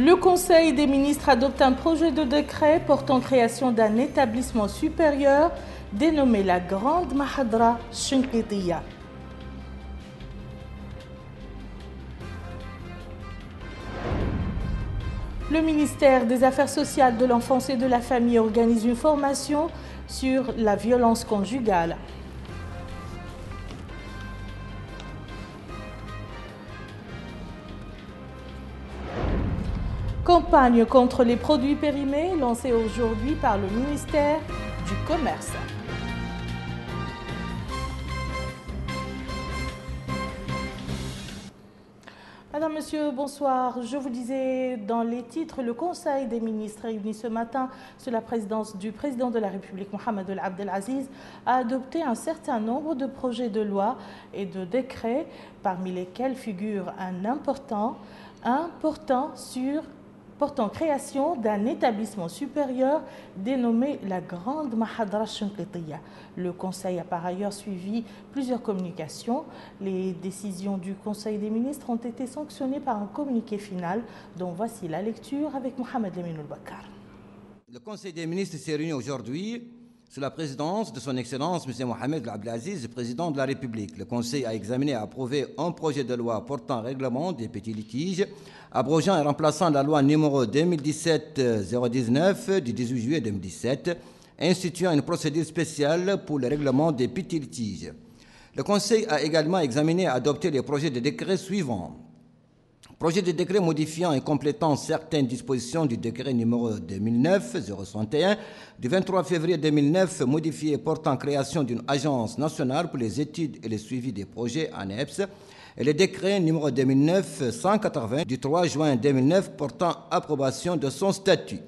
Le Conseil des ministres adopte un projet de décret portant création d'un établissement supérieur dénommé la Grande Mahadra Shinqitiya. Le ministère des Affaires sociales, de l'enfance et de la famille organise une formation sur la violence conjugale. Campagne contre les produits périmés lancée aujourd'hui par le ministère du Commerce. Madame, Monsieur, bonsoir. Je vous disais dans les titres, le Conseil des ministres réuni ce matin sous la présidence du président de la République, Mohamed Ould Abdel Aziz, a adopté un certain nombre de projets de loi et de décrets, parmi lesquels figure un important portant création d'un établissement supérieur dénommé la Grande Mahadra Shinqitiya. Le Conseil a par ailleurs suivi plusieurs communications. Les décisions du Conseil des ministres ont été sanctionnées par un communiqué final dont voici la lecture avec Mohamed Lamine Bakar. Le Conseil des ministres s'est réuni aujourd'hui sous la présidence de son Excellence M. Mohamed Ould Abdel Aziz, président de la République. Le Conseil a examiné et approuvé un projet de loi portant règlement des petits litiges, abrogeant et remplaçant la loi numéro 2017-019 du 18 juillet 2017, instituant une procédure spéciale pour le règlement des petits litiges. Le Conseil a également examiné et adopté les projets de décret suivants. Projet de décret modifiant et complétant certaines dispositions du décret numéro 2009-061 du 23 février 2009 modifié portant création d'une agence nationale pour les études et le suivi des projets ANEPS et le décret numéro 2009-180 du 3 juin 2009 portant approbation de son statut.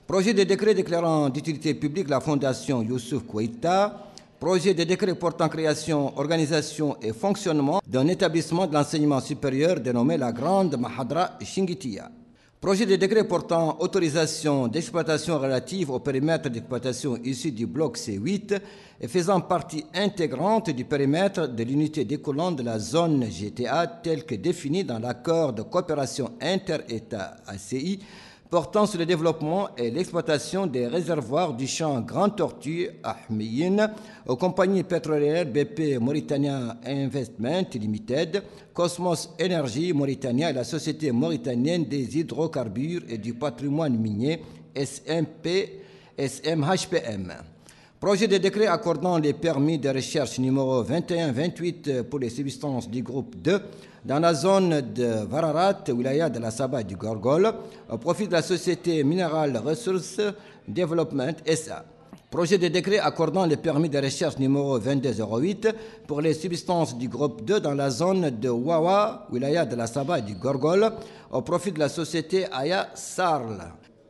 Projet de décret déclarant d'utilité publique la fondation Youssouf Kouita. Projet de décret portant création, organisation et fonctionnement d'un établissement de l'enseignement supérieur dénommé la Grande Mahadra Shinqitiya. Projet de décret portant autorisation d'exploitation relative au périmètre d'exploitation issu du bloc C8 et faisant partie intégrante du périmètre de l'unité découlant de la zone GTA tel que défini dans l'accord de coopération inter-État ACI portant sur le développement et l'exploitation des réservoirs du champ Grand Tortue Ahmiyin aux compagnies pétrolières BP Mauritania Investment Limited, Cosmos Energy Mauritania et la Société mauritanienne des hydrocarbures et du patrimoine minier SMHPM. Projet de décret accordant les permis de recherche numéro 21-28 pour les substances du groupe 2 dans la zone de Vararat, wilaya de la Saba et du Gorgol, au profit de la Société Mineral Resources Development SA. Projet de décret accordant les permis de recherche numéro 2208 pour les substances du groupe 2 dans la zone de Wawa, wilaya de la Saba et du Gorgol, au profit de la Société Aya Sarl.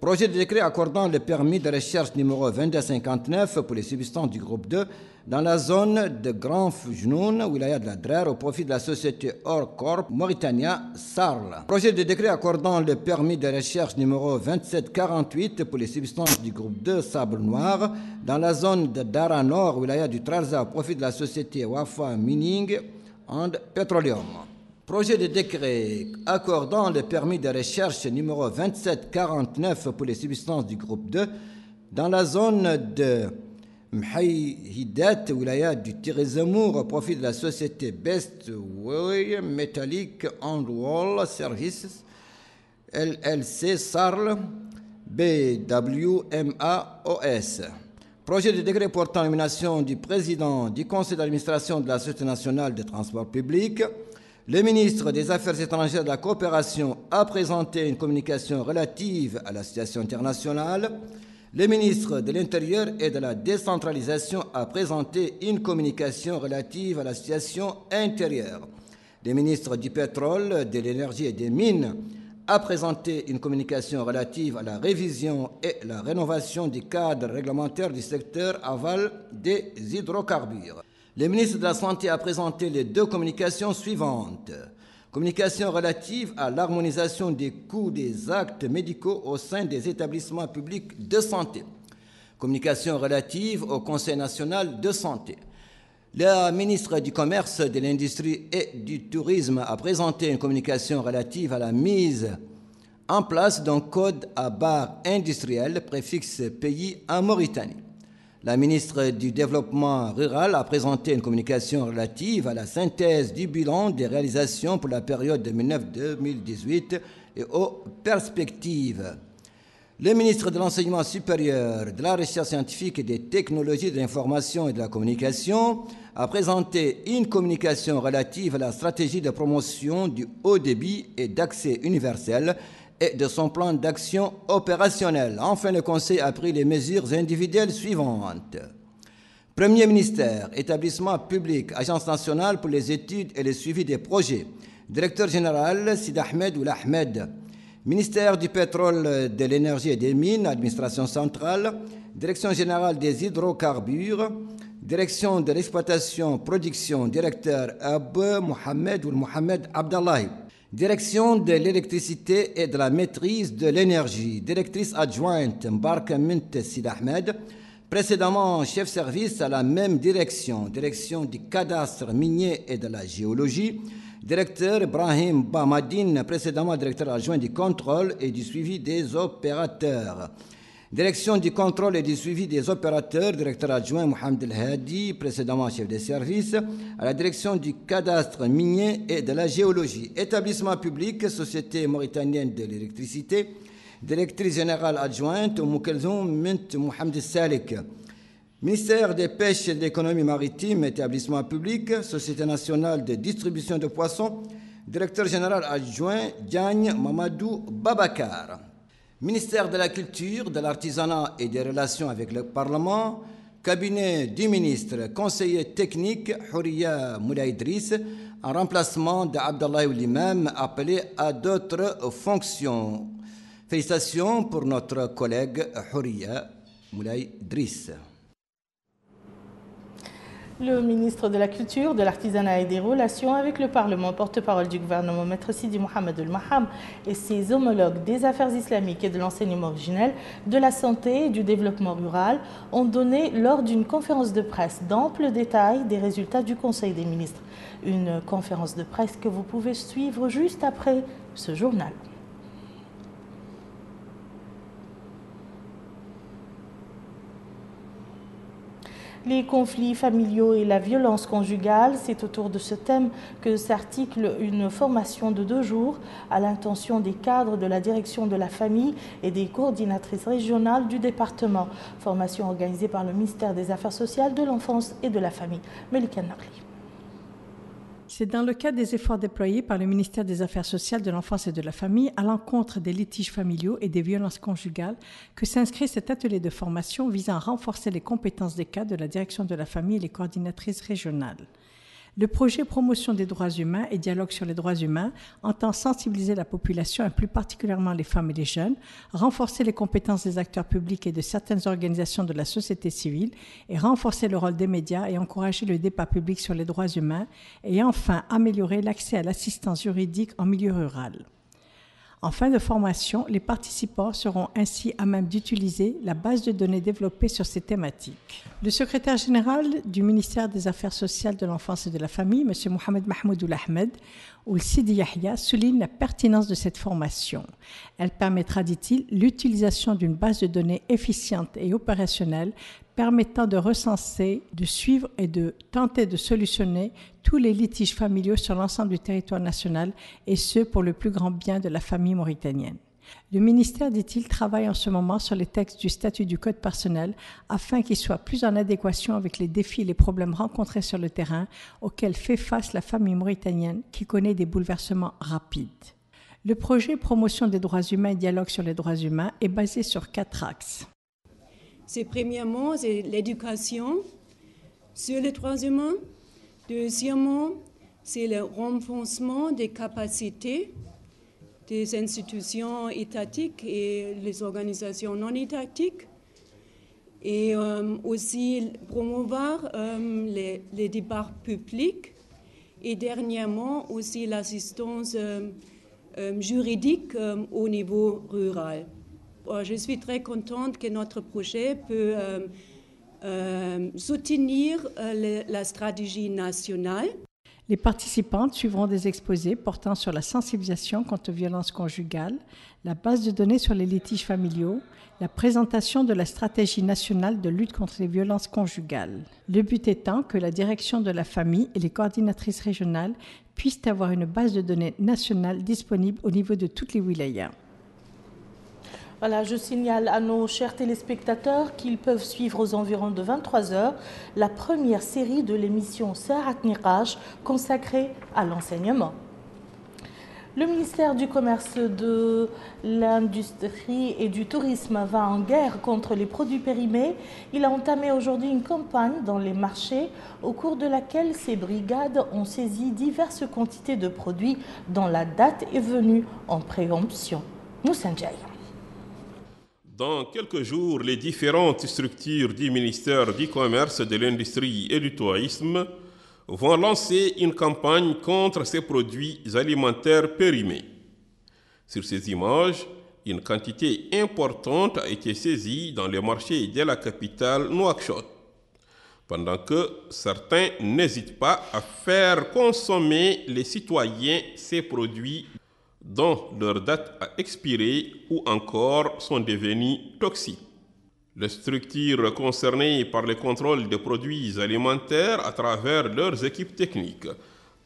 Projet de décret accordant le permis de recherche numéro 2259 pour les substances du groupe 2 dans la zone de Grand Fujnoun, wilaya de la Drer, au profit de la société Orcorp Mauritania Sarl. Projet de décret accordant le permis de recherche numéro 2748 pour les substances du groupe 2 Sable Noir dans la zone de Dara Nord, wilaya du Trarza, au profit de la société Wafa Mining and Petroleum. Projet de décret accordant le permis de recherche numéro 2749 pour les substances du groupe 2 dans la zone de Mhaïhidat, wilaya du Tirezamour, au profit de la société Best Way Metallic and Wall Services LLC Sarl BWMAOS. Projet de décret portant nomination du président du conseil d'administration de la Société nationale de transport public. Le ministre des Affaires étrangères de la coopération a présenté une communication relative à la situation internationale. Le ministre de l'Intérieur et de la décentralisation a présenté une communication relative à la situation intérieure. Le ministre du pétrole, de l'énergie et des mines a présenté une communication relative à la révision et la rénovation du cadre réglementaire du secteur aval des hydrocarbures. Le ministre de la Santé a présenté les deux communications suivantes. Communication relative à l'harmonisation des coûts des actes médicaux au sein des établissements publics de santé. Communication relative au Conseil national de santé. La ministre du Commerce, de l'Industrie et du Tourisme a présenté une communication relative à la mise en place d'un code à barre industrielle préfixe pays en Mauritanie. La ministre du Développement rural a présenté une communication relative à la synthèse du bilan des réalisations pour la période 2009-2018 et aux perspectives. Le ministre de l'Enseignement supérieur, de la Recherche scientifique et des technologies de l'information et de la communication a présenté une communication relative à la stratégie de promotion du haut débit et d'accès universel et de son plan d'action opérationnel. Enfin, le Conseil a pris les mesures individuelles suivantes. Premier ministère, établissement public, Agence nationale pour les études et le suivi des projets. Directeur général, Sid Ahmed Ould Ahmed. Ministère du pétrole, de l'énergie et des mines, administration centrale. Direction générale des hydrocarbures. Direction de l'exploitation, production, directeur Abou Mohamed Ould Mohamed Abdallahi. Direction de l'électricité et de la maîtrise de l'énergie. Directrice adjointe Mbarka Mint Sid Ahmed. Précédemment chef service à la même direction. Direction du cadastre minier et de la géologie. Directeur Ibrahim Bamadine, précédemment directeur adjoint du contrôle et du suivi des opérateurs. Direction du contrôle et du suivi des opérateurs, directeur adjoint Mohamed El Hadi, précédemment chef de service, à la direction du cadastre minier et de la géologie. Établissement public, Société mauritanienne de l'électricité, directrice générale adjointe Moukelzoum Mint Mohamed Salik. Ministère des pêches et de l'économie maritime, établissement public, Société nationale de distribution de poissons, directeur général adjoint Diagne Mamadou Babakar. Ministère de la Culture, de l'Artisanat et des Relations avec le Parlement, cabinet du ministre, conseiller technique Houriya Moulay Idriss, en remplacement d'Abdallahi Ould Imam, appelé à d'autres fonctions. Félicitations pour notre collègue Houriya Moulay Idriss. Le ministre de la Culture, de l'Artisanat et des Relations avec le Parlement, porte-parole du gouvernement, Maître Sidi Mohamed El Maham, et ses homologues des affaires islamiques et de l'enseignement originel, de la santé et du développement rural ont donné lors d'une conférence de presse d'amples détails des résultats du Conseil des ministres. Une conférence de presse que vous pouvez suivre juste après ce journal. Les conflits familiaux et la violence conjugale, c'est autour de ce thème que s'articule une formation de 2 jours à l'intention des cadres de la direction de la famille et des coordinatrices régionales du département. Formation organisée par le ministère des Affaires sociales, de l'enfance et de la famille. Melika Narli. C'est dans le cadre des efforts déployés par le ministère des Affaires sociales, de l'enfance et de la famille à l'encontre des litiges familiaux et des violences conjugales que s'inscrit cet atelier de formation visant à renforcer les compétences des cadres de la direction de la famille et les coordinatrices régionales. Le projet Promotion des droits humains et dialogue sur les droits humains entend sensibiliser la population, et plus particulièrement les femmes et les jeunes, renforcer les compétences des acteurs publics et de certaines organisations de la société civile et renforcer le rôle des médias et encourager le débat public sur les droits humains et enfin améliorer l'accès à l'assistance juridique en milieu rural. En fin de formation, les participants seront ainsi à même d'utiliser la base de données développée sur ces thématiques. Le secrétaire général du ministère des Affaires sociales, de l'enfance et de la famille, M. Mohamed Mahmoud Ould Ahmed, Ould Sidi Yahya, souligne la pertinence de cette formation. Elle permettra, dit-il, l'utilisation d'une base de données efficiente et opérationnelle permettant de recenser, de suivre et de tenter de solutionner tous les litiges familiaux sur l'ensemble du territoire national et ce pour le plus grand bien de la famille mauritanienne. Le ministère, dit-il, travaille en ce moment sur les textes du statut du code personnel afin qu'ils soient plus en adéquation avec les défis et les problèmes rencontrés sur le terrain auxquels fait face la famille mauritanienne qui connaît des bouleversements rapides. Le projet Promotion des droits humains et dialogue sur les droits humains est basé sur 4 axes. C'est premièrement, c'est l'éducation sur les droits humains. Deuxièmement, c'est le renforcement des capacités des institutions étatiques et les organisations non étatiques. Et aussi promouvoir les débats publics. Et dernièrement, aussi l'assistance juridique au niveau rural. Je suis très contente que notre projet peut soutenir la stratégie nationale. Les participantes suivront des exposés portant sur la sensibilisation contre les violences conjugales, la base de données sur les litiges familiaux, la présentation de la stratégie nationale de lutte contre les violences conjugales. Le but étant que la direction de la famille et les coordinatrices régionales puissent avoir une base de données nationale disponible au niveau de toutes les wilayas. Voilà, je signale à nos chers téléspectateurs qu'ils peuvent suivre aux environs de 23h la première série de l'émission Saat Niqash consacrée à l'enseignement. Le ministère du Commerce, de l'Industrie et du Tourisme va en guerre contre les produits périmés. Il a entamé aujourd'hui une campagne dans les marchés au cours de laquelle ses brigades ont saisi diverses quantités de produits dont la date est venue en préemption. Moussa Ndiaye. Dans quelques jours, les différentes structures du ministère du Commerce, de l'Industrie et du Tourisme vont lancer une campagne contre ces produits alimentaires périmés. Sur ces images, une quantité importante a été saisie dans les marchés de la capitale Nouakchott, pendant que certains n'hésitent pas à faire consommer les citoyens ces produits dont leur date a expiré ou encore sont devenus toxiques. Les structures concernées par le contrôle des produits alimentaires à travers leurs équipes techniques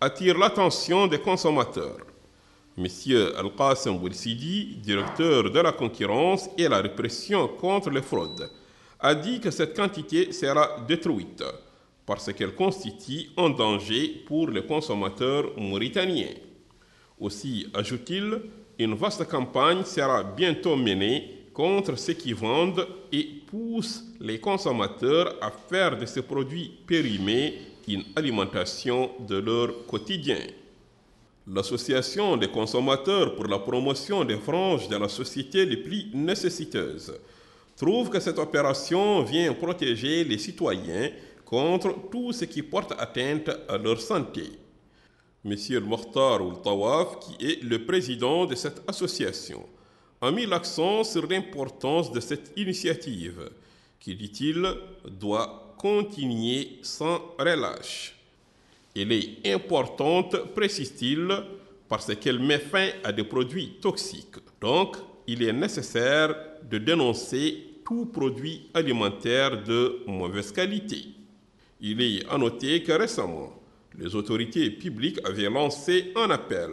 attirent l'attention des consommateurs. Monsieur Al-Qassem Boursidi, directeur de la concurrence et la répression contre les fraudes, a dit que cette quantité sera détruite parce qu'elle constitue un danger pour les consommateurs mauritaniens. Aussi, ajoute-t-il, une vaste campagne sera bientôt menée contre ceux qui vendent et poussent les consommateurs à faire de ces produits périmés une alimentation de leur quotidien. L'Association des consommateurs pour la promotion des franges de la société les plus nécessiteuses trouve que cette opération vient protéger les citoyens contre tout ce qui porte atteinte à leur santé. Monsieur Mokhtar Oul-Tawaf, qui est le président de cette association, a mis l'accent sur l'importance de cette initiative, qui, dit-il, doit continuer sans relâche. Elle est importante, précise-t-il, parce qu'elle met fin à des produits toxiques. Donc, il est nécessaire de dénoncer tout produit alimentaire de mauvaise qualité. Il est à noter que récemment, les autorités publiques avaient lancé un appel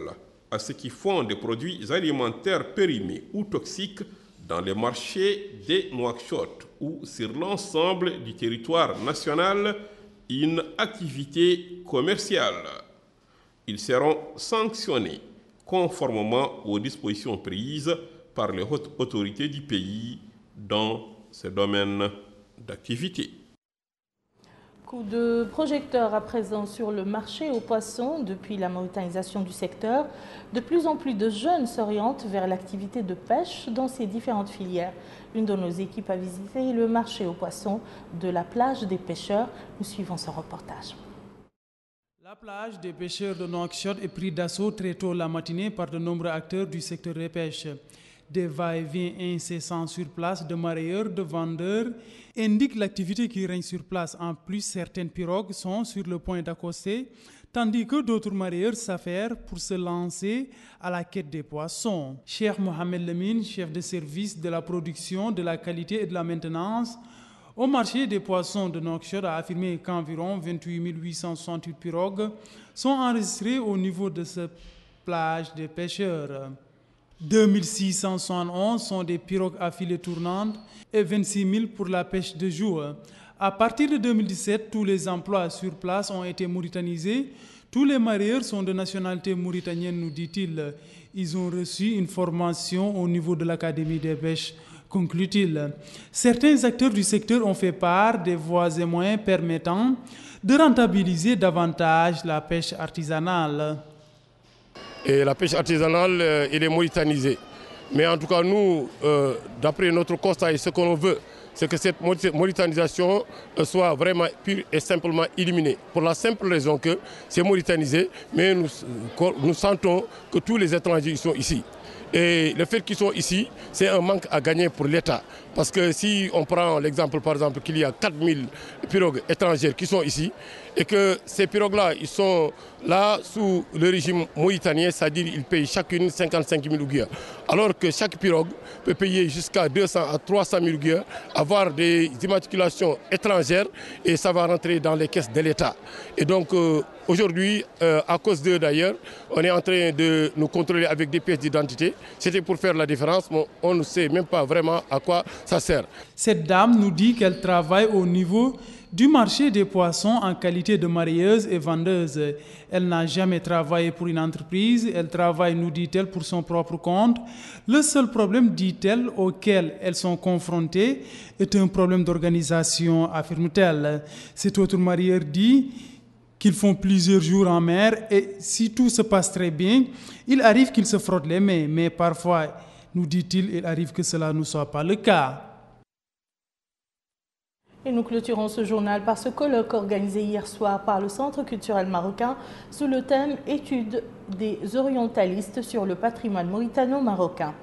à ceux qui font des produits alimentaires périmés ou toxiques dans les marchés de Nouakchott ou sur l'ensemble du territoire national une activité commerciale. Ils seront sanctionnés conformément aux dispositions prises par les hautes autorités du pays dans ce domaine d'activité. Coup de projecteur à présent sur le marché aux poissons. Depuis la mauritanisation du secteur, de plus en plus de jeunes s'orientent vers l'activité de pêche dans ces différentes filières. Une de nos équipes a visité le marché aux poissons de la plage des pêcheurs. Nous suivons ce reportage. La plage des pêcheurs de Nouakchott est prise d'assaut très tôt la matinée par de nombreux acteurs du secteur des pêches. Des va-et-vient incessants sur place de mareyeurs, de vendeurs indiquent l'activité qui règne sur place. En plus, certaines pirogues sont sur le point d'accoster, tandis que d'autres mareyeurs s'affairent pour se lancer à la quête des poissons. Cheikh Mohamed Lemine, chef de service de la production, de la qualité et de la maintenance au marché des poissons de Nouakchott, a affirmé qu'environ 28 868 pirogues sont enregistrées au niveau de cette plage des pêcheurs. 2671 sont des pirogues à filet tournantes et 26 000 pour la pêche de jour. À partir de 2017, tous les emplois sur place ont été mauritanisés. Tous les mareyeurs sont de nationalité mauritanienne, nous dit-il. Ils ont reçu une formation au niveau de l'Académie des pêches, conclut-il. Certains acteurs du secteur ont fait part des voies et moyens permettant de rentabiliser davantage la pêche artisanale. Et la pêche artisanale, elle est mauritanisée. Mais en tout cas, nous, d'après notre constat et ce que l'on veut, c'est que cette mauritanisation soit vraiment pure et simplement éliminée. Pour la simple raison que c'est mauritanisé, mais nous sentons que tous les étrangers sont ici. Et le fait qu'ils soient ici, c'est un manque à gagner pour l'État. Parce que si on prend l'exemple, par exemple, qu'il y a 4000 pirogues étrangères qui sont ici, et que ces pirogues-là, ils sont là sous le régime mauritanien, c'est-à-dire ils payent chacune 55 000 ouguiya. Alors que chaque pirogue peut payer jusqu'à 200 à 300 000 ouguiya, avoir des immatriculations étrangères, et ça va rentrer dans les caisses de l'État. Et donc aujourd'hui, à cause d'eux d'ailleurs, on est en train de nous contrôler avec des pièces d'identité. C'était pour faire la différence, mais on ne sait même pas vraiment à quoi ça sert. Cette dame nous dit qu'elle travaille au niveau du marché des poissons en qualité de marieuse et vendeuse. Elle n'a jamais travaillé pour une entreprise, elle travaille, nous dit-elle, pour son propre compte. Le seul problème, dit-elle, auquel elles sont confrontées est un problème d'organisation, affirme-t-elle. Cette autre marieur dit qu'ils font plusieurs jours en mer et si tout se passe très bien, il arrive qu'ils se frottent les mains, mais parfois, nous dit-il, il arrive que cela ne soit pas le cas. Et nous clôturons ce journal par ce colloque organisé hier soir par le Centre culturel marocain sous le thème « Études des orientalistes sur le patrimoine mauritano-marocain ».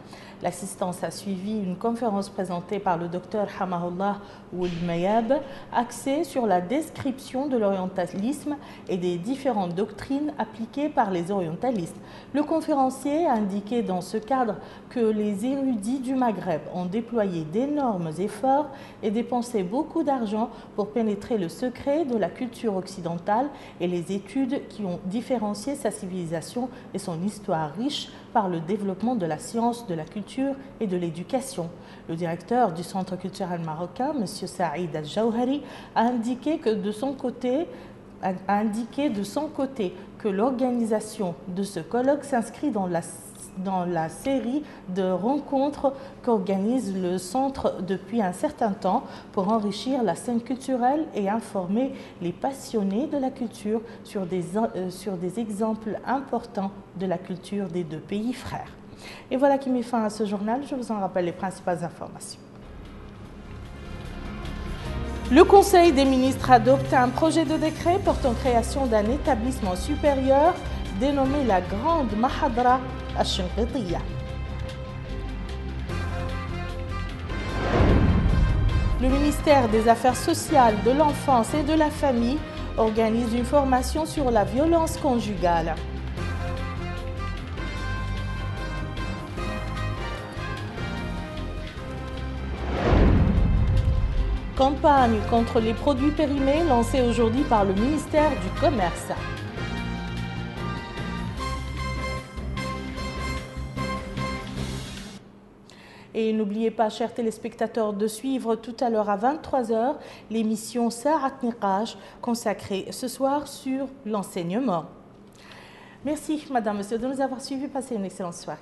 L'assistance a suivi une conférence présentée par le docteur Hamahullah Ould-Mayab, axée sur la description de l'orientalisme et des différentes doctrines appliquées par les orientalistes. Le conférencier a indiqué dans ce cadre que les érudits du Maghreb ont déployé d'énormes efforts et dépensé beaucoup d'argent pour pénétrer le secret de la culture occidentale et les études qui ont différencié sa civilisation et son histoire riche par le développement de la science, de la culture et de l'éducation. Le directeur du Centre culturel marocain, M. Saïd Al-Jawhari, a indiqué de son côté que l'organisation de ce colloque s'inscrit dans la série de rencontres qu'organise le Centre depuis un certain temps pour enrichir la scène culturelle et informer les passionnés de la culture sur des exemples importants de la culture des deux pays frères. Et voilà qui met fin à ce journal. Je vous en rappelle les principales informations. Le Conseil des ministres adopte un projet de décret portant création d'un établissement supérieur dénommé la Grande Mahadra Al-Shinqitiya. Le ministère des Affaires sociales, de l'enfance et de la famille organise une formation sur la violence conjugale. Campagne contre les produits périmés lancée aujourd'hui par le ministère du Commerce. Et n'oubliez pas, chers téléspectateurs, de suivre tout à l'heure à 23 h l'émission Sa'at Niqash consacrée ce soir sur l'enseignement. Merci, Madame, Monsieur, de nous avoir suivis. Passez une excellente soirée.